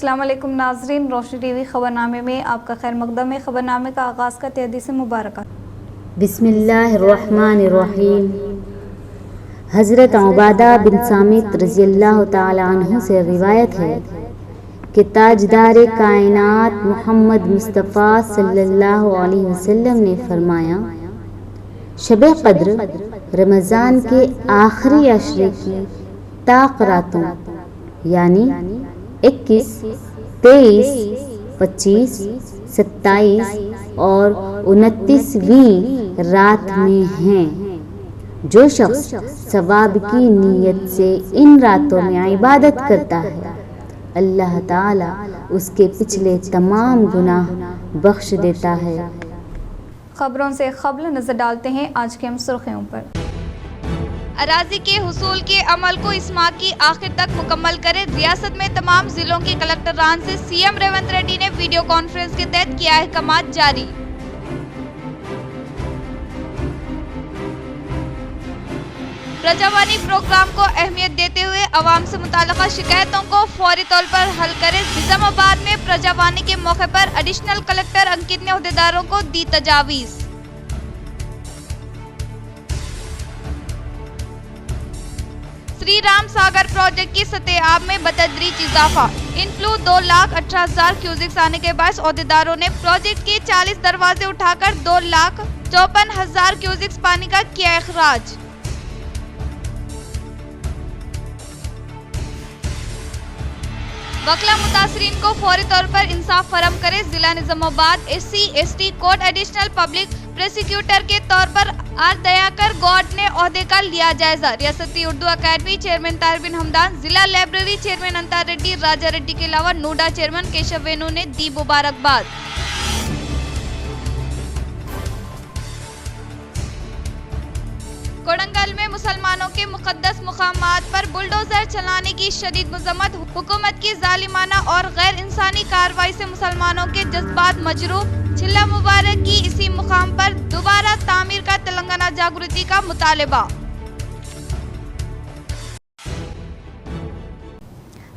अस्सलाम वालेकुम नाज़रीन, रोशनी टीवी खबरनामे में आपका खैर मकदम है। खबरनामे का आगाज़ करते हदीस मुबारक। बिस्मिल्लाहिर्रहमानिर्रहीम। हज़रत उबादा बिन सामित रज़ियल्लाहु ताला अन्हु से रिवायत है कि ताजदार कायनात मोहम्मद मुस्तफ़ा सल्लल्लाहु अलैहि वसल्लम ने फरमाया, शब क़द्र रमज़ान के आखिरी अशरे की ताक़ रातों यानी 21, 23, 25, 27 और 29वीं रात में हैं। जो शख्स सवाब की नीयत से इन रातों में इबादत करता है, अल्लाह ताला उसके पिछले तमाम गुनाह बख्श देता है। खबरों से क़ब्ल नजर डालते हैं आज की हम सुर्खियों पर। अराजी के हुसूल के अमल को इस माह की आखिर तक मुकम्मल करें। रियासत में तमाम जिलों के कलेक्टरान से सीएम रेवंत रेड्डी ने वीडियो कॉन्फ्रेंस के तहत किया अहकामात जारी। प्रजावानी प्रोग्राम को अहमियत देते हुए अवाम से मुताल्लिका शिकायतों को फौरी तौर पर हल करें। निजामाबाद में प्रजावानी के मौके पर एडिशनल कलेक्टर अंकित ने अहदेदारों को दी तजावीज़। श्री राम सागर प्रोजेक्ट की सतह-ए-आब में बतदरीज इजाफा। इनफ्लो 2,18,000 क्यूसिक्स आने के बाद अहदेदारों ने प्रोजेक्ट के 40 दरवाजे उठाकर 2,54,000 क्यूसिक्स पानी का किया अखराज। वकला मुतासरीन को फौरी तौर पर इंसाफ फराहम करे। जिला Nizamabad SC/ST court additional public prosecutor के तौर पर आर दयाकर गौड ने ओहदे का लिया जायजा। रियासती उर्दू अकादमी चेयरमैन ताहिर बिन हमदान, जिला लाइब्रेरी चेयरमैन अंतार रेड्डी, राजा रेड्डी के अलावा नोडा चेयरमैन केशव वेणु ने दी मुबारकबाद। कोडंगल में मुसलमानों के मुकद्दस मुकामात पर बुलडोजर चलाने की शदीद मजम्मत। हुकूमत की जालिमाना और गैर इंसानी कार्रवाई से मुसलमानों के जज्बात मजरूह। चिल्ला मुबारक की इसी मुकाम पर दोबारा तामीर का तेलंगाना जागृति का मुतालबा।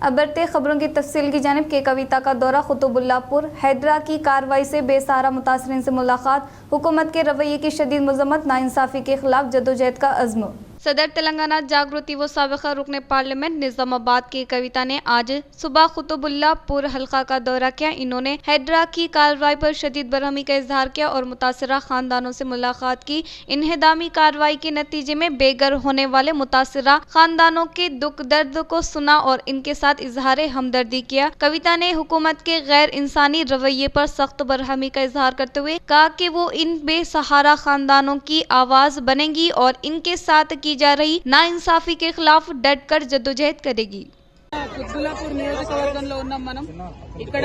अब बढ़ते खबरों की तफसील की जानिब के कविता का दौरा कुतुबुल्लाहपुर। हैदरा की कार्रवाई से बेसहारा मुतासरीन से मुलाकात। हुकूमत के रवैये की शदीद मजम्मत। नाइंसाफी के खिलाफ जदोजहद का अज़्म। सदर तेलंगाना जागृति व साबिक़ा रुकन पार्लियामेंट निजामाबाद की कविता ने आज सुबह कुतुबुल्लाहपुर हल्का का दौरा किया। इन्होंने हैदरा की कार्रवाई पर शदीद बरहमी का इजहार किया और मुतासरा खानदानों से मुलाकात की। इन्हेदामी कार्रवाई के नतीजे में बेघर होने वाले मुतासरा खानदानों के दुख दर्द को सुना और इनके साथ इजहार हमदर्दी किया। कविता ने हुकूमत के गैर इंसानी रवैये पर सख्त बरहमी का इजहार करते हुए कहा कि वो इन बेसहारा खानदानों की आवाज बनेगी और इनके साथ की जा रही नाइंसाफी के खिलाफ डट कर जद्दोजहद करेगी। కుత్బుల్లాపూర్ నియోజకవర్గంలో ఉన్నాం మనం। ఇక్కడ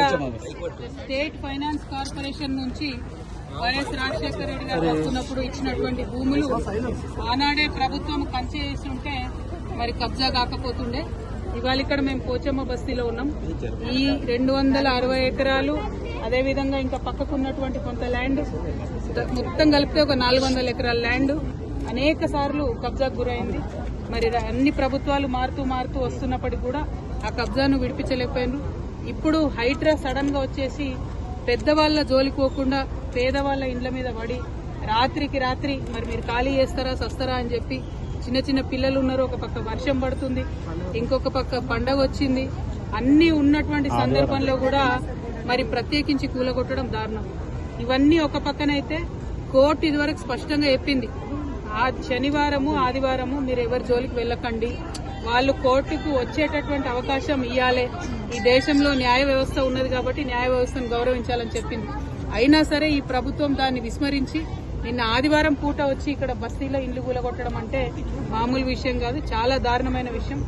స్టేట్ ఫైనాన్స్ కార్పొరేషన్ నుంచి వైఎస్ రాజశేఖర రెడ్డి గారు వస్తున్నప్పుడు ఇచ్చినటువంటి భూములు ఆనాడే ప్రభుత్వం కంచె చేస్తుంటే మరి కబ్జా కాకపోతుండే। ఇవాళ ఇక్కడ మేము పోచమ్మ బస్తీలో ఉన్నాం। ఈ 260 ఎకరాలు అదేవిధంగా ఇంకా పక్కకున్నటువంటి కొంత ల్యాండ్ మొత్తం కలిపితే ఒక 400 ఎకరాల ల్యాండ్ అనేక సార్లు కబ్జాకు గురైంది। మరి అన్ని ప్రభుత్వాలు మారుతూ వస్తున్నప్పటికీ కూడా ఆ కబ్జాను విడిపించలేకపోయినారు। ఇప్పుడు హైడ్రా సడన్ గా వచ్చేసి పెద్దవాళ్ల జోలికి పోకుండా పేదవాళ్ల ఇండ్ల మీద పడి రాత్రికి రాత్రి మరి మీరు ఖాళీ చేస్తారా సస్తారా అని చెప్పి చిన్న పిల్లలు ఉన్నారు, ఒక పక్క వర్షం పడుతుంది, ఇంకొక పక్క పండగ వచ్చింది, అన్ని ఉన్నటువంటి సందర్భంలో కూడా మరి ప్రత్యేకించి కూలగొట్టడం దారుణం। ఇవన్నీ ఒక పక్కనైతే కోర్టు ఇదివరకు స్పష్టంగా చెప్పింది, శనివారము ఆదివారము మీరు ఎవరి జోలికి వెళ్ళకండి, వాళ్ళు కోర్టుకు వచ్చేటటువంటి అవకాశం ఇవ్వాలి, ఈ దేశంలో న్యాయ వ్యవస్థ ఉన్నది కాబట్టి న్యాయ వ్యవస్థను గౌరవించాలని చెప్పింది। అయినా సరే ఈ ప్రభుత్వం దాన్ని విస్మరించి నిన్న ఆదివారం పూట వచ్చి ఇక్కడ బస్తీలో ఇండ్లు కూలగొట్టడం అంటే మామూలు విషయం కాదు, చాలా దారుణమైన విషయం।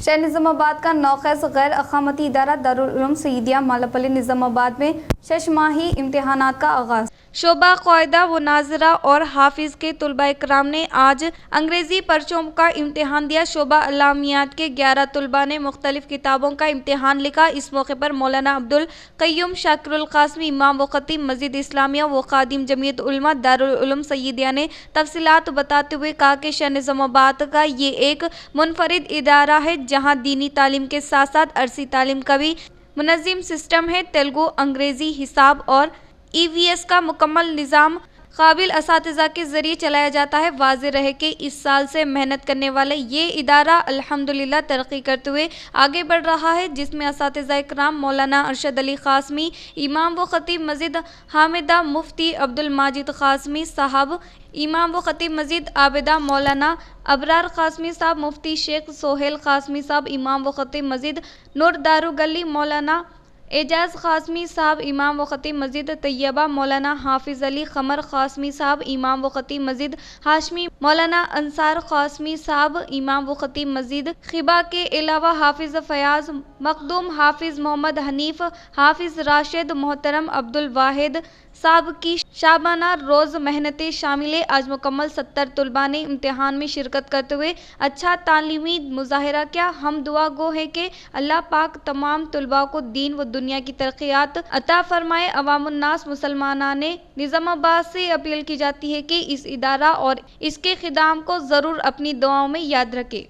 शहर निजामाबाद का नौखैस गैर अकामती इदारा दारुल उलूम सईदिया मालापल्ली निजामाबाद में 6 माही इम्तिहानात का आगाज। शोबा कायदा व नाजरा और हाफिज के तुलबा इकराम ने आज अंग्रेजी पर्चों का इम्तिहान दिया। शोबा अलामियात के 11 तुलबा ने मुख्तलिफ किताबों का इम्तिहान लिखा। इस मौके पर मौलाना अब्दुल कय्यूम शाकिरुल कासमी इमाम व खतीब मस्जिद इस्लामिया व खादिम जमीयत उलमा दारुल उलूम सईदिया ने तफसीलात बताते हुए कहा कि शहर निजामाबाद का ये एक मुनफरिद इदारा है जहाँ दीनी तालीम के साथ साथ अरसी तालीम का भी मुनज़्ज़म सिस्टम है। तेलुगु, अंग्रेजी, हिसाब और EVS का मुकम्मल निज़ाम काबिल असातिज़ा के ज़रिए चलाया जाता है। वाज़ेह रहे कि इस साल से मेहनत करने वाले ये इदारा अल्हम्दुलिल्लाह तरक्की करते हुए आगे बढ़ रहा है, जिसमें असातिज़ा इकराम मौलाना अरशद अली क़ासमी, इमाम व ख़तीब मस्जिद हामिदा, मुफ्ती अब्दुल माजिद क़ासमी साहब, इमाम व ख़तीब मस्जिद आबिदा मौलाना अबरार क़ासमी साहब, मुफ्ती शेख सोहेल क़ासमी साहब, इमाम व ख़तीब मस्जिद नूर दारू गली मौलाना एजाज क़ासमी साहब, इमाम व ख़तीब मस्जिद तैयबा मौलाना हाफिज़ अली क़मर क़ासमी साहब, इमाम व ख़तीब मस्जिद हाशमी मौलाना अंसार क़ासमी साहब, इमाम व ख़तीब मस्जिद खिबा के अलावा हाफिज़ फ़याज़ मखदूम, हाफिज़ मोहम्मद हनीफ़, हाफिज़ राशिद, मोहतरम अब्दुल वाहिद साहब की शाबाना रोज़ मेहनतें शामिल है। आज मुकम्मल 70 तलबा ने इम्तिहान में शिरकत करते हुए अच्छा तालीमी मुज़ाहिरा किया। हम दुआ गो है कि अल्लाह पाक तमाम तलबा को दीन व दुनिया की तरक्यात अता फरमाए। अवामुन्नास मुसलमानान निज़ामाबाद से अपील की जाती है कि इस इदारा और इसके ख़िदाम को ज़रूर अपनी दुआओं में याद रखें।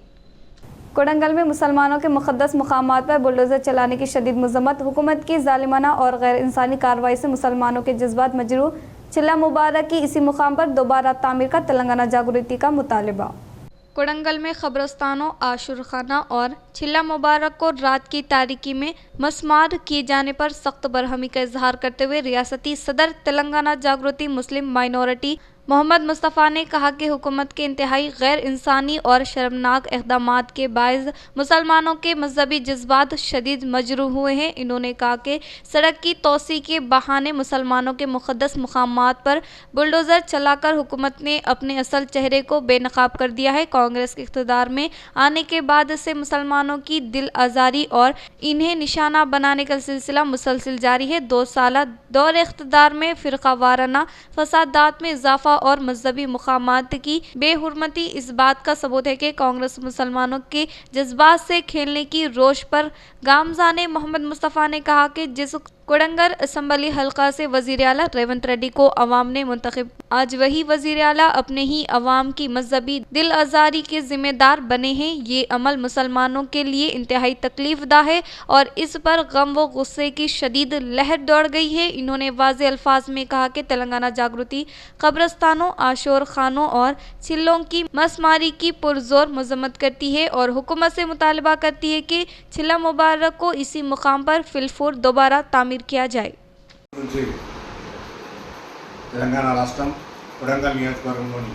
कोडंगल में मुसलमानों के मुक़द्दस मकामात पर बुलडोज़र चलाने की शदीद मज़म्मत। हुकूमत की ज़ालिमाना और गैर इंसानी कार्रवाई से मुसलमानों के जज्बात मजरूह। चिल्ला मुबारक की इसी मुकाम पर दोबारा तामीर का तेलंगाना जागृति का मुतालबा। कोडंगल में क़ब्रस्तानों, आशुरखाना और चिल्ला मुबारक को रात की तारीकी में मस्मार किए जाने पर सख्त बरहमी का इजहार करते हुए रियासती सदर तेलंगाना जागृति मुस्लिम माइनॉरिटी मोहम्मद मुस्तफ़ा ने कहा कि हुकूमत के इंतहाई गैर इंसानी और शर्मनाक इक़दामात के बायस मुसलमानों के मजहबी जज्बात शदीद मजरूह हुए हैं। इन्होंने कहा कि सड़क की तोसी के बहाने मुसलमानों के मुक़द्दस मकामात पर बुलडोज़र चलाकर हुकूमत ने अपने असल चेहरे को बेनकाब कर दिया है। कांग्रेस के इक़्तिदार में आने के बाद से मुसलमानों की दिल आज़ारी और इन्हें निशाना बनाने का सिलसिला मुसलसिल जारी है। 2 साल दौर इक़्तिदार में फ़िरक़ावाराना फसादात में इजाफ़ा और मजहबी मुकामात की बेहुरमती इस बात का सबूत है कि कांग्रेस मुसलमानों के जज्बात से खेलने की रोश पर गामज़ान मोहम्मद मुस्तफ़ा ने कहा कि जिस कोडंगल असम्बली हल्का से वज़ीर आला रेवंत रेड्डी को अवाम ने मुंतखब, आज वही वज़ीर आला अपने ही अवाम की मजहबी दिल आज़ारी के ज़िम्मेदार बने हैं। ये अमल मुसलमानों के लिए इंतहाई तकलीफ़दा है और इस पर गम व गुस्से की शदीद लहर दौड़ गई है। इन्होंने वाज़े अल्फाज में कहा कि तेलंगाना जागृति कब्रस्तानों, आशोर खानों और चिल्लों की मसमारी की पुरजोर मजम्मत करती है और हुकूमत से मुतालबा करती है कि चिल्ला मुबारक को इसी मुकाम पर फिलफूर दोबारा तामीर किया जाए। తెలంగాణ రాష్ట్రం కొడంగల్ నియోజకవర్గంలోని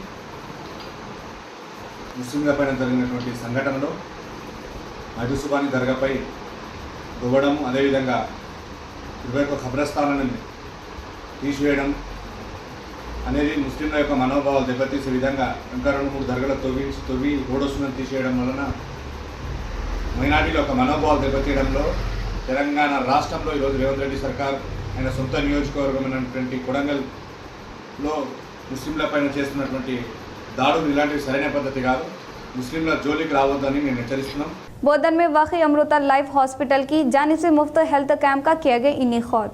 ముస్లింలపైన జరిగినటువంటి సంఘటనలో మధుసుబాని దర్గాపై దువ్వడం, అదేవిధంగా 21 ఖబ్రస్థానాలను తీసివేయడం అనేది ముస్లింల యొక్క మనోభావాలు దెబ్బతీసే విధంగా ఇంకా 2-3 దర్గాలు తవ్వి రోడ్డును తీసేయడం వలన మైనార్టీల యొక్క మనోభావాలు దెబ్బతీయడంలో తెలంగాణ రాష్ట్రంలో ఈరోజు రేవంత్ రెడ్డి సర్కార్ ఆయన సొంత నియోజకవర్గమైనటువంటి కొడంగల్లో ముస్లింలపైన చేస్తున్నటువంటి దాడులు ఇలాంటివి సరైన పద్ధతి కాదు. ముస్లింల జోలికి రావద్దని మేము హెచ్చరిస్తున్నాం. बोधन में वाक़ई अमृता लाइफ हॉस्पिटल की जानिब से मुफ्त हेल्थ कैंप का किया गया इनेख़ाद।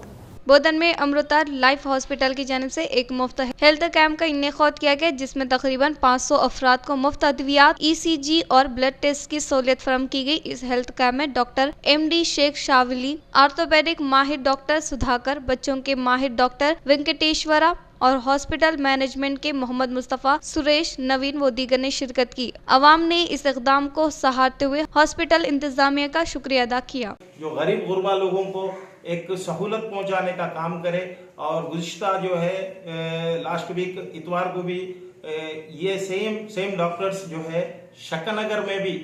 बोधन में अमृता लाइफ हॉस्पिटल की जानिब से एक मुफ्त हेल्थ कैंप का इनेक़ाद किया गया, जिसमें तकरीबन 500 अफराद को मुफ्त अद्वियात, ECG और ब्लड टेस्ट की सहूलियत फराहम की गई। इस हेल्थ कैंप में doctor MD Sheikh Shawli, orthopaedic माहिर डॉक्टर सुधाकर, बच्चों के माहिर डॉक्टर वेंकटेश्वरा और हॉस्पिटल मैनेजमेंट के मोहम्मद मुस्तफ़ा, सुरेश, नवीन व दीगर ने शिरकत की। अवाम ने इस इक़दाम को सराहते हुए हॉस्पिटल इंतजामिया का शुक्रिया अदा किया। जो गरीब गुरबा लोगों को एक सहूलत पहुंचाने का काम करे और गुज़िश्ता जो है लास्ट वीक इतवार को भी ये सेम डॉक्टर्स जो है शक्करनगर में भी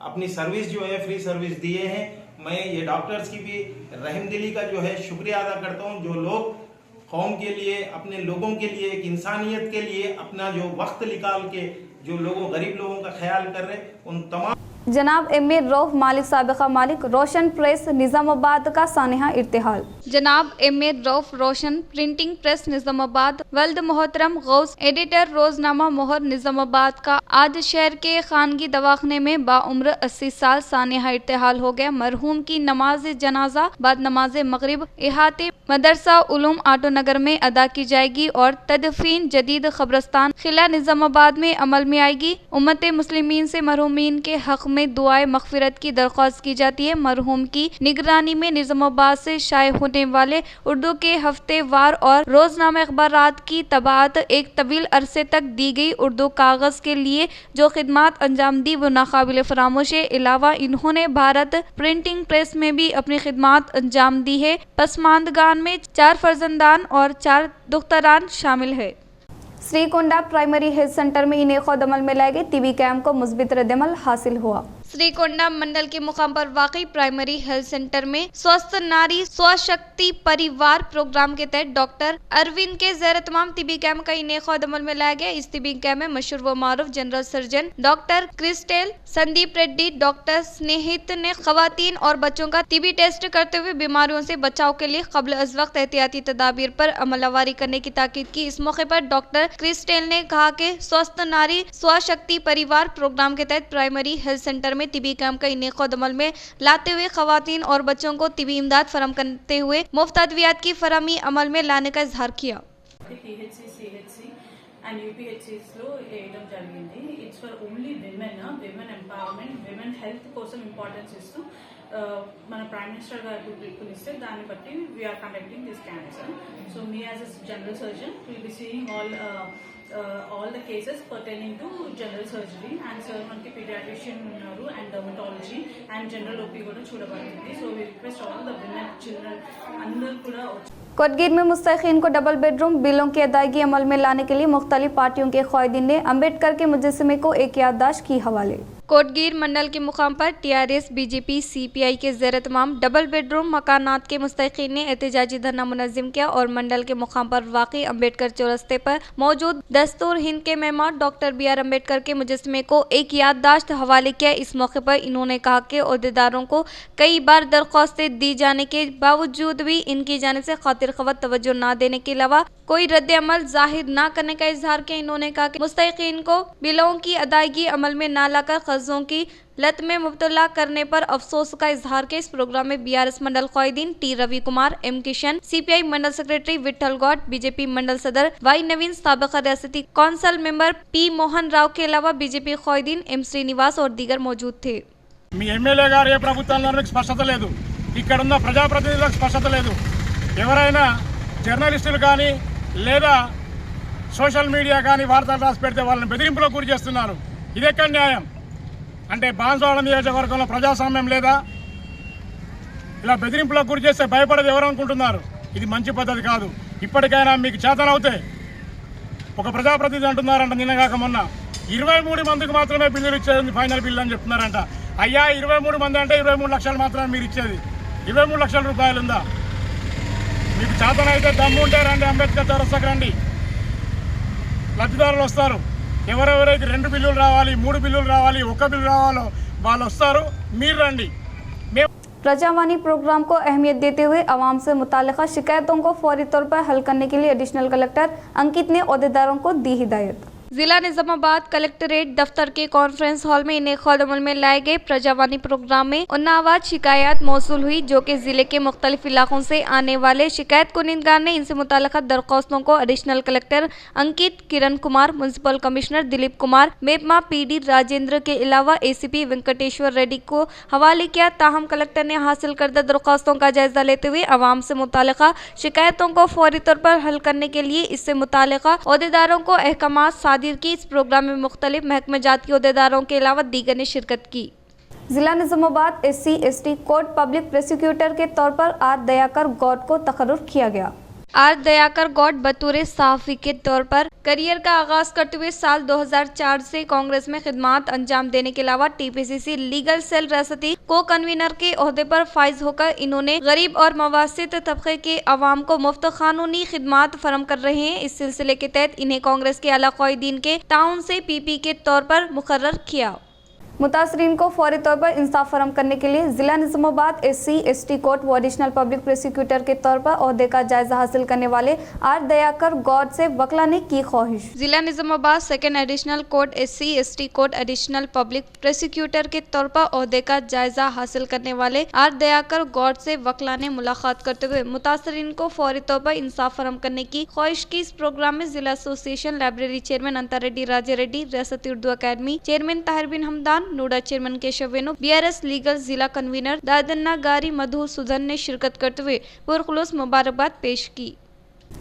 अपनी सर्विस जो है फ्री सर्विस दिए हैं। मैं ये डॉक्टर्स की भी रहमदिली का जो है शुक्रिया अदा करता हूँ, जो लोग कौम के लिए, अपने लोगों के लिए, एक इंसानियत के लिए अपना जो वक्त निकाल के जो लोगों गरीब लोगों का ख्याल कर रहे, उन तमाम जनाब MA रऊफ मालिक साबिका मालिक रोशन प्रेस निज़ामाबाद का सानिहा इर्तिहाल। जनाब MA रऊफ रोशन प्रिंटिंग प्रेस निज़ामाबाद, वल्द मोहतरम गौस एडिटर रोजनामा मोहर निज़ामाबाद का आज शहर के खानगी दवाखाने में बाउम्र 80 साल सानिहा इर्तिहाल हो गया। मरहूम की नमाज जनाजा बाद नमाज मगरिब इहाते मदरसा उलूम आटो नगर में अदा की जाएगी और तदफीन जदीद खबरस्तान खिला निज़ामाबाद में अमल में आएगी। उम्मत मुस्लिमीन से मरहूमीन के हक में दुआए मग़फ़िरत की दरख्वास्त की जाती है। मरहूम की निगरानी में निज़ामाबाद से शाये होने वाले उर्दू के हफ्तेवार और रोज़नामा अखबारात की तबाअत एक तवील अरसे तक दी गई उर्दू कागज़ के लिए जो खिदमात अंजाम दी वो नाकाबिल फरामोश है। अलावा इन्होंने भारत प्रिंटिंग प्रेस में भी अपनी खिदमात अंजाम दी है। पसमानदगान में 4 फर्जंदान और 4 दुख्तरान शामिल है। श्रीकोंडा प्राइमरी हेल्थ सेंटर में इनेक़ाद अमल में लाए गए टीबी कैंप को मुस्बित रद्द-ए-अमल हासिल हुआ। श्रीकोंडा मंडल के मुकाम पर वाकई प्राइमरी हेल्थ सेंटर में स्वस्थ नारी स्वशक्ति परिवार प्रोग्राम के तहत डॉक्टर अरविंद के ज़ेर तमाम तिबी कैंप का इनेक़ाद अमल में लाया गया। इस तिबी कैंप में मशहूर व मारूफ general surgeon doctor Christel Sandeep Reddy doctor Snehit ने खवातीन और बच्चों का टीबी टेस्ट करते हुए बीमारियों से बचाव के लिए क़ब्ल अज़ वक्त एहतियाती तदाबीर पर अमलवारी करने की ताकीद की। इस मौके पर डॉक्टर क्रिस्टेल ने कहा कि स्वस्थ नारी स्वशक्ति परिवार प्रोग्राम के तहत प्राइमरी हेल्थ सेंटर में टीबी कैंप का इनेक़ाद अमल में लाते हुए खवातीन और बच्चों को टीबी इमदाद फराहम करते हुए मुफ्त अद्वियात की फराहमी अमल में लाने का इजहार किया। and UPHCs లో వేయడం జరిగింది. It's for only women empowerment women health కోసం ఇంపార్టెన్స్ ఇస్తూ మన ప్రైమ్ మినిస్టర్ గారు పిలుపునిస్తే దాన్ని బట్టి we are conducting this camps. So me as a general surgeon will be seeing all the cases pertaining to general surgery and sir మనకి pediatrician ఉన్నారు and dermatology and general OP కూడా చూడబడుతుంది. So we request all the women children అందరూ కూడా कोटगीर में मुस्तहीक़ीन को double bedroom बिलों की अदायगी अमल में लाने के लिए मुख्तलिफ पार्टियों के क़ायदीन ने अम्बेडकर के मुजस्समे को एक याददाश्त की हवाले। कोटगीर मंडल के मुकाम पर टीआरएस बीजेपी सीपीआई के ज़ेर तमाम डबल बेडरूम मकानात के मुस्तहीक़ीन ने एहतजाजी धरना मुनज़्ज़म किया और मंडल के मुकाम पर वाक़ई अम्बेडकर चौरस्ते पर मौजूद दस्तूर हिंद के मेहमान डॉक्टर बी आर अम्बेडकर के मुजस्समे को एक याददाश्त हवाले किया। इस मौके पर इन्होंने कहा कि ओहदेदारों को कई बार दरख्वास्तें दी जाने के बावजूद भी इनकी जानिब से खातिर खवत तवज्जो न देने के अलावा कोई रद्द अमल जाहिर न करने का इजहार किया। इन्होंने कहा कि मुस्तहीक़ीन को बिलों की अदायगी अमल में न लाकर कर्जों की लत में मुब्तला करने पर अफसोस का इजहार किया। इस प्रोग्राम में बीआरएस मंडल क़ायदीन T Ravi Kumar, M Kishan, CPI mandal secretary Vithal Goud, BJP mandal सदर वाई नवीन, साबिक़ रियासती council member P Mohan Rao के अलावा बीजेपी क़ायदीन एम श्रीनिवास और दीगर मौजूद थे। మీ ఎమ్మెల్యే గారు ఏ ప్రభుత్వంలోనూ స్పష్టత లేదు, ఇక్కడున్న ప్రజాప్రతినిధులకు స్పష్టత లేదు. ఎవరైనా జర్నలిస్టులు కానీ లేదా సోషల్ మీడియా కానీ వార్తలు రాసి పెడితే వాళ్ళని బెదిరింపులకు గురి చేస్తున్నారు. ఇదెక్కడ న్యాయం? అంటే బాన్సువాడ నియోజకవర్గంలో ప్రజాస్వామ్యం లేదా? ఇలా బెదిరింపులకు గురి చేస్తే భయపడేది ఎవరు అనుకుంటున్నారు? ఇది మంచి పద్ధతి కాదు. ఇప్పటికైనా మీకు చేతనవుతే ఒక ప్రజాప్రతినిధి అంటున్నారంట నిన్నగాక మొన్న 23 మందికి మాత్రమే బిల్లులు ఇచ్చేది ఫైనల్ బిల్లు అని చెప్తున్నారంట. అయ్యా 23 మంది అంటే 23 లక్షలు మాత్రమే మీరు ఇచ్చేది. 23 లక్షల రూపాయలు ఉందా? మీకు చేతనైతే దమ్ము ఉంటే రండి, అంబేద్కర్ చౌరస్తాకు రండి, లబ్ధిదారులు వస్తారు. ఎవరెవరైతే 2 బిల్లులు రావాలి, 3 బిల్లులు రావాలి, 1 బిల్లు రావాలో వాళ్ళు వస్తారు, మీరు రండి. प्रजावाणी प्रोग्राम को अहमियत देते हुए आवाम से मुताल्लिक़ा शिकायतों को फौरी तौर पर हल करने के लिए एडिशनल कलेक्टर अंकित ने ओहदेदारों को दी हिदायत। जिला निजामाबाद कलेक्ट्रेट दफ्तर के कॉन्फ्रेंस हॉल में इनेक़ाद अमल में लाए गए प्रजावाणी प्रोग्राम में 59 शिकायत मौसूल हुई जो कि जिले के मुख्तलिफ इलाकों से आने वाले शिकायत कुनिंदगार ने इनसे मुताल्लिक़ दरख्वास्तों को additional collector Ankit, Kiran Kumar, municipal commissioner Dilip Kumar, MEPMA PD Rajendra के अलावा एसीपी वेंकटेश्वर रेड्डी को हवाले किया। ताहम कलेक्टर ने हासिल करदा दरख्वास्तों का जायजा लेते हुए आवाम से मुताल्लिक़ शिकायतों को फौरी तौर पर हल करने के लिए इससे मुताल्लिक़ ओहदेदारों को अहकामात की इस प्रोग्राम में मुख्तलिफ महकमे जात के ओहदेदारों के अलावा दीगर ने शिरकत की। जिला Nizamabad SC/ST court public prosecutor के तौर पर आर दयाकर गौड को तकर्रुर किया गया। आर दयाकर गौड बतौर सहाफ़ी के तौर पर करियर का आगाज करते हुए साल 2004 से कांग्रेस में खिदमात अंजाम देने के अलावा TPCC लीगल सेल रियासती को कन्वीनर के ओहदे पर फाइज होकर इन्होंने गरीब और मवासित तबके के अवाम को मुफ्त कानूनी खिदमात फराहम कर रहे हैं। इस सिलसिले के तहत इन्हें कांग्रेस के आला क़ायदीन के टाउन से PP के तौर पर मुकर्रर किया। मुतासरीन को फौरी तौर पर इंसाफ फराहम करने के लिए जिला निजामाबाद SC/ST कोर्ट व एडिशनल पब्लिक प्रोसिक्यूटर के तौर पर ओहदे का जायजा हासिल करने वाले आर दयाकर गौड से वकला ने की ख्वाहिश। जिला Nizamabad second additional court SC/ST court additional public prosecutor के तौर पर ओहदे का जायजा हासिल करने वाले आर दयाकर गौड से वकला ने मुलाकात करते हुए मुतासरीन को फौरी तौर पर इंसाफ फराहम करने की ख्वाहिश की। इस प्रोग्राम में जिला एसोसिएशन लाइब्रेरी चेयरमैन अंता रेड्डी, राजे रेड्डी, रियासती उर्दू अकेडमी चेयरमैन ताहिर बिन हमदान, नूडा चेयरमैन केशव वेणु, BRS लीगल जिला कन्वीनर दादन्ना गारी मधुसूदन ने शिरकत करते हुए पुरखुलूस मुबारकबाद पेश की।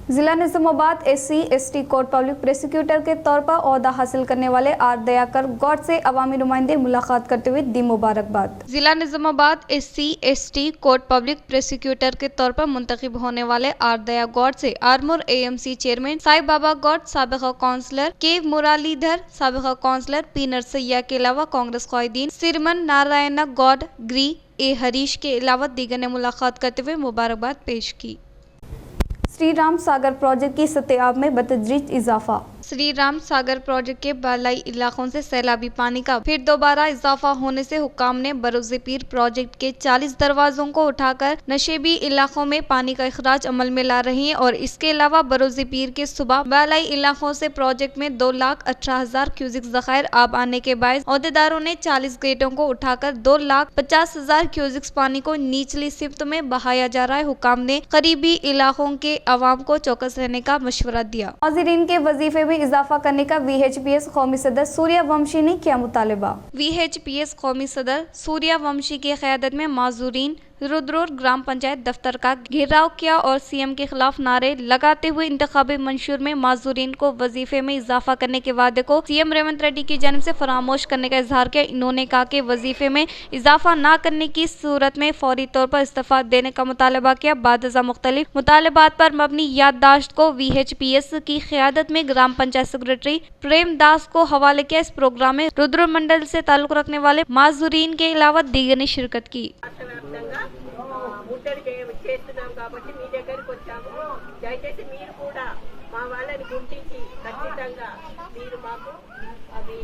जिला Nizamabad SC/ST court public prosecutor के तौर पर ओहदा हासिल करने वाले आर दयाकर गौड़ से अवामी नुमाइंदे मुलाकात करते हुए दी मुबारकबाद। जिला Nizamabad SC/ST court public prosecutor के तौर पर मुंतखब होने वाले आर दया गौड़ से Armoor AMC chairman Sai Baba Gaur, साबिका counsellor के मुरालीधर, साबिका काउंसलर P नरसैया के अलावा कांग्रेस कायदीन सिरमन नारायण गौड़, ग्री A हरीश के अलावा दीगर ने मुलाकात करते हुए मुबारकबाद पेश की। श्री राम सागर प्रोजेक्ट की सतह में बतदरीज इजाफा। श्री राम सागर प्रोजेक्ट के बालाई इलाकों से सैलाबी पानी का फिर दोबारा इजाफा होने से हुक्काम ने बरोज़े पीर प्रोजेक्ट के 40 दरवाजों को उठाकर नशेबी इलाकों में पानी का इखराज अमल में ला रही हैं और इसके अलावा बरोज़े पीर के सुबह बालाई इलाकों से प्रोजेक्ट में 2,18,000 क्यूसिक ज़खायर आब आने के बाद अहदेदारों ने 40 गेटों को उठाकर 2,50,000 क्यूसिक पानी को निचली सिफ्त में बहाया जा रहा है। हुक्काम ने करीबी इलाकों के अवाम को चौकस रहने का मशवरा दिया। हाजिरीन के वजीफे में इजाफा करने का VHPS कौमी सदर सूर्यवंशी ने किया मुतालबा। VHPS कौमी सदर सूर्यवंशी की क़यादत में माजूरीन रुद्रोर ग्राम पंचायत दफ्तर का घेराव किया और CM के खिलाफ नारे लगाते हुए इंतखाबी मंशूर में माजूरीन को वजीफे में इजाफा करने के वादे को CM रेवंत रेड्डी की जानिब से फरामोश करने का इजहार किया। इन्होंने कहा कि वजीफे में इजाफा न करने की सूरत में फौरी तौर पर इस्तीफा देने का मुतालबा किया। बादजा मुख्तलिफ मुतालबात पर मबनी याददाश्त को VHPS की क़यादत में ग्राम पंचायत सेक्रेटरी प्रेम दास को हवाले किया। इस प्रोग्राम में रुद्र मंडल से ताल्लुक रखने वाले माजूरीन के अलावा दीगर ने शिरकत की। ముట్టడి చేస్తున్నాం కాబట్టి మీ దగ్గరికి వచ్చాము. దయచేసి మీరు కూడా మా వాళ్ళని గుర్తించి ఖచ్చితంగా మీరు మాకు అవి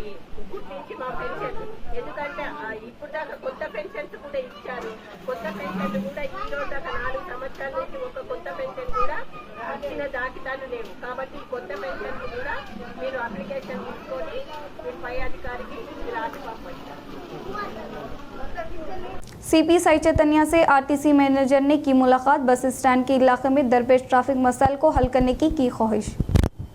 గుర్తించి మా పెన్షన్, ఎందుకంటే ఇప్పుడు దాకా కొత్త పెన్షన్స్ కూడా ఇచ్చారు. కొత్త పెన్షన్ కూడా ఈ రోజు దాకా 4 సంవత్సరాల నుంచి ఒక కొత్త పెన్షన్ కూడా వచ్చిన దాఖలాలు లేవు. కాబట్టి కొత్త పెన్షన్ కూడా మీరు అప్లికేషన్ తీసుకొని మీరు పై అధికారికి రాసి పంపండి. CP साई चैतन्या से RTC मैनेजर ने की मुलाकात। बस स्टैंड के इलाके में दरपेश ट्रैफिक मसाइल को हल करने की ख्वाहिश।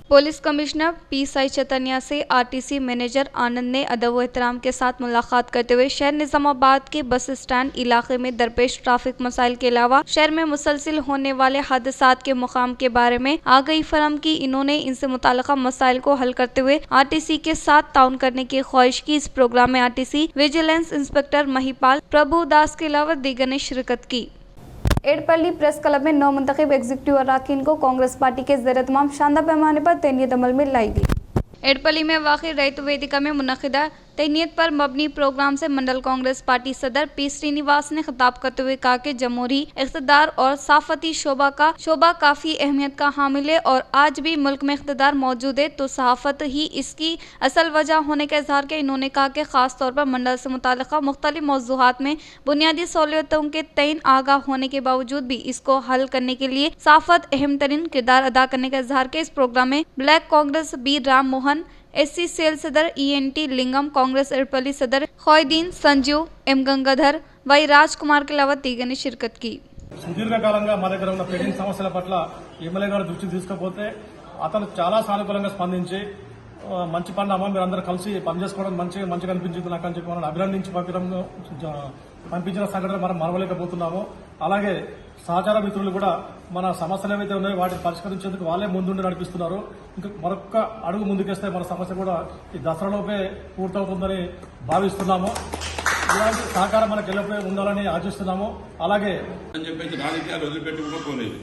Police commissioner P Sai Chaitanya से RTC मैनेजर आनंद ने अदब व एहतराम के साथ मुलाकात करते हुए शहर निजामाबाद के बस स्टैंड इलाके में दरपेश ट्रैफिक मसाइल के अलावा शहर में मुसलसिल होने वाले हादसात के मुकाम के बारे में आगाही फराहम की। इन्होंने इनसे मुताल्लिका मसाइल को हल करते हुए RTC के साथ ताउन करने की ख्वाहिश की। इस प्रोग्राम में RTC विजिलेंस इंस्पेक्टर महिपाल प्रभु दास के अलावा दीगर ने शिरकत की। एडपल्ली प्रेस क्लब में नौ मुंतखब एग्जीक्यूटिव अरकान को कांग्रेस पार्टी के ज़ेर तमाम शानदार पैमाने पर तैनियत अमल में लाई गई। एडपल्ली में वाक़ई रैत वेदिका में मुनक़िदा तैनियत पर मबनी प्रोग्राम से मंडल कांग्रेस पार्टी सदर P श्रीनिवास ने खिताब करते हुए कहा कि जमहूरी इक़्तिदार और सहाफ़ती शोबा काफ़ी अहमियत का हामिल है और आज भी मुल्क में इक़्तिदार मौजूद है तो सहाफ़त ही इसकी असल वजह होने का इजहार किया। इन्होंने कहा कि ख़ास तौर पर मंडल से मुताल्लिक़ मुख्तलिफ मौज़ूआत में बुनियादी सहूलियतों के तयन आगाह होने के बावजूद भी इसको हल करने के लिए सहाफ़त अहम तरीन किरदार अदा करने का इजहार किया। इस प्रोग्राम में block Congress B Ram Mohan, SC cell सदर ENT लिंगम, कांग्रेस एडपल्ली सदर खौदीन संजू M गंगाधर, Y राजकुमार के अलावा दीगर ने शिरकत की। సుదీర్ఘకాలంగా మా దగ్గర ఉన్న పెండింగ్ సమస్యల పట్ల ఎమ్మెల్యే గారు దృష్టికి తీసుకపోతే అతను చాలా సానుకూలంగా స్పందించి మంచి పనులు అమ్మ మీరు అందరూ కలిసి పనిచేసుకోవడం మంచిగా అనిపించింది నాకు అని చెప్పి మనం అభినందించి పంపించిన సంఘటన మనం మరవలేకపోతున్నాము. అలాగే సహచార మిత్రులు కూడా మన సమస్యలు ఏవైతే ఉన్నాయో వాటిని పరిష్కరించేందుకు వాళ్ళే ముందుండి నడిపిస్తున్నారు. ఇంకా మరొక్క అడుగు ముందుకేస్తే మన సమస్య కూడా ఈ దసరాలోపే పూర్తవుతుందని భావిస్తున్నాము. ఇలాంటి సహకారం మనకు ఎల్లప్పుడూ ఉండాలని ఆశిస్తున్నాము. అలాగే అని చెప్పేసి రాజకీయాలు వదిలిపెట్టి ఊరుకోలేదు.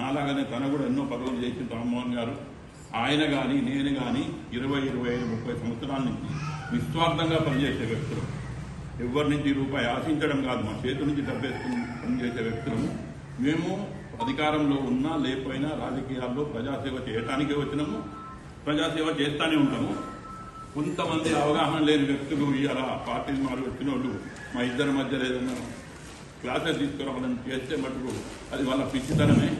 నాలాగానే తను కూడా ఎన్నో పదవులు చేసిన రామ్మోహన్ గారు, ఆయన కానీ నేను కానీ 20-25-30 సంవత్సరాల నుంచి నిస్వార్థంగా పనిచేసే వ్యక్తులు, ఎవరి నుంచి రూపాయి ఆశించడం కాదు, మా చేతి నుంచి డబ్బేసుకుని పనిచేసే వ్యక్తులను. మేము అధికారంలో ఉన్నా లేకపోయినా రాజకీయాల్లో ప్రజాసేవ చేయటానికే వచ్చినాము, ప్రజాసేవ చేస్తానే ఉంటాము. కొంతమంది అవగాహన లేని వ్యక్తులు ఇలా పార్టీలు మారి వచ్చిన వాళ్ళు మా ఇద్దరి మధ్య ఏదైనా క్లాసెస్ తీసుకురావాలని చేస్తే మటుకు అది వాళ్ళ పిచ్చితనమే.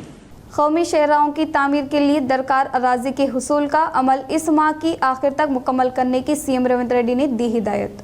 कौमी शहराओं की तामीर के लिए दरकार अराजी के हुसूल का अमल इस माह की आखिर तक मुकम्मल करने की CM रेवंत रेड्डी ने दी हिदायत।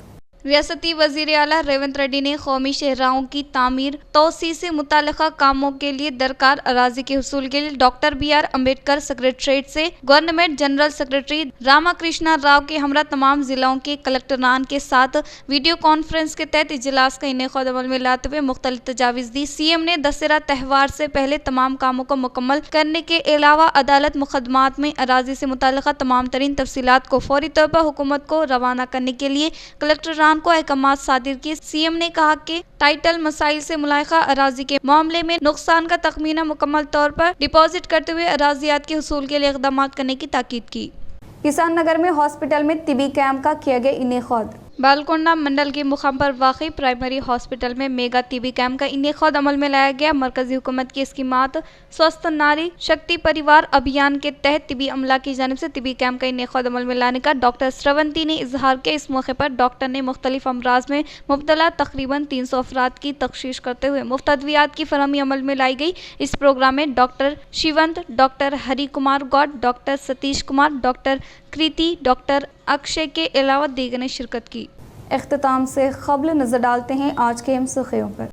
रियासती वजीर आला रेवंत रेड्डी ने कौमी शहराओं की तामीर तोसी से मुताल्लिका कामों के लिए दरकार अराजी के हुसूल के लिए डॉक्टर BR अम्बेडकर सेक्रेटरीट से government general secretary Ramakrishna Rao के हमरा तमाम जिलों के कलेक्टरान के साथ वीडियो कॉन्फ्रेंस के तहत इजलास का इनेक़ाद अमल में लाते हुए मुख्तलिफ तजावीज़ दी। CM ने दशहरा त्यौहार से पहले तमाम कामों को मुकम्मल करने के अलावा अदालत मुकदमात में अराजी से मुताल्लिका तमाम तरीन तफसीलात को फौरी तौर पर हुकूमत को रवाना करने के लिए कलेक्टरान को अहकामात सादिर किए। CM ने कहा कि टाइटल मसाइल से मुलाहिका अराजी के मामले में नुकसान का तखमीना मुकम्मल तौर पर डिपॉजिट करते हुए अराजियात के हुसूल के लिए इक़दाम करने की ताकीद की। किसान नगर में हॉस्पिटल में तिबी कैंप का किया गया इनेक़ाद। बालकोंडा मंडल के मुकाम पर वाक़ई प्राइमरी हॉस्पिटल में मेगा टीबी कैंप का इनेक़ाद अमल में लाया गया। मरकजी हुकूमत की स्कीमात स्वस्थ नारी शक्ति परिवार अभियान के तहत टीबी अमला की जानिब से टीबी कैंप का इनेक़ाद अमल में लाने का डॉक्टर श्रवंती ने इजहार किया। इस मौके पर डॉक्टर ने मुख्तलिफ अमराज में मुब्तला तकरीबन 300 अफराद की तख्शीश करते हुए मुफ्त अद्वियात की फरहमी अमल में लाई गई। इस प्रोग्राम में doctor Shivant, doctor Hari Kumar Goud, doctor Satish Kumar, doctor Kriti, doctor Akshay के अलावा दीगर ने शिरकत की। इख्तिताम से क़ब्ल नजर डालते हैं आज के अहम सुर्खियों पर।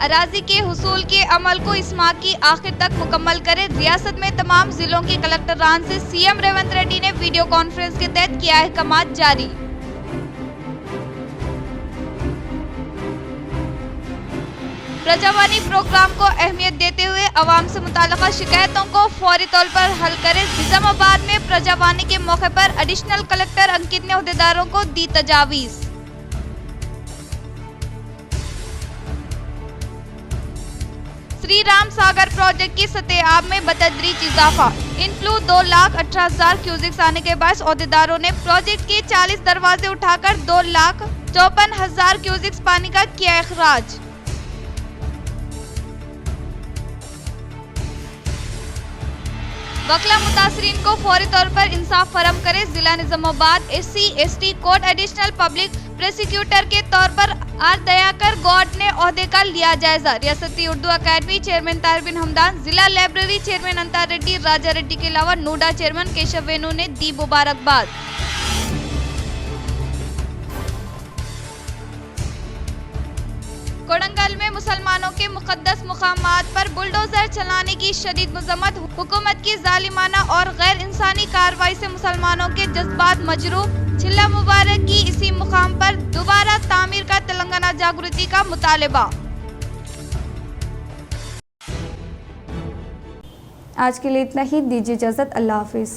अराजी के हुसूल के अमल को इस माह की आखिर तक मुकम्मल करें। रियासत में तमाम जिलों के कलेक्टरान से CM रेवंत रेड्डी ने वीडियो कॉन्फ्रेंस के तहत किया अहकामात जारी। प्रजावानी प्रोग्राम को अहमियत देते हुए अवाम से मुताल्लिका शिकायतों को फौरी तौर पर हल करें। निजामाबाद में प्रजावानी के मौके पर एडिशनल कलेक्टर अंकित ने अहदेदारों को दी तजावीज़। श्री राम सागर प्रोजेक्ट की सतह-ए-आब में बतदरीज इजाफा। इनफ्लो 2,18,000 क्यूसिक्स आने के बाद अहदेदारों ने प्रोजेक्ट के 40 दरवाजे उठाकर 2,54,000 क्यूसिक्स पानी का किया अखराज। वकला मुतासरीन को फौरी तौर पर इंसाफ फराहम करे। जिला Nizamabad SC/ST court additional public prosecutor के तौर पर आर दयाकर गौड ने ओहदे का लिया जायजा। रियासती उर्दू अकादमी चेयरमैन ताहिर बिन हमदान, जिला लाइब्रेरी चेयरमैन अंतार रेड्डी, राजा रेड्डी के अलावा नोडा चेयरमैन केशव वेणु ने दी मुबारकबाद। कोडंगल में मुसलमानों के मुकद्दस मुकामात पर बुलडोजर चलाने की शदीद मजम्मत। हुकूमत की जालिमाना और गैर इंसानी कार्रवाई से मुसलमानों के जज्बात मजरूह। चिल्ला मुबारक की इसी मुकाम पर दोबारा तामीर का तेलंगाना जागृति का मुतालबा। आज के लिए इतना ही, दीजिए इजाजत। अल्लाह हाफिज।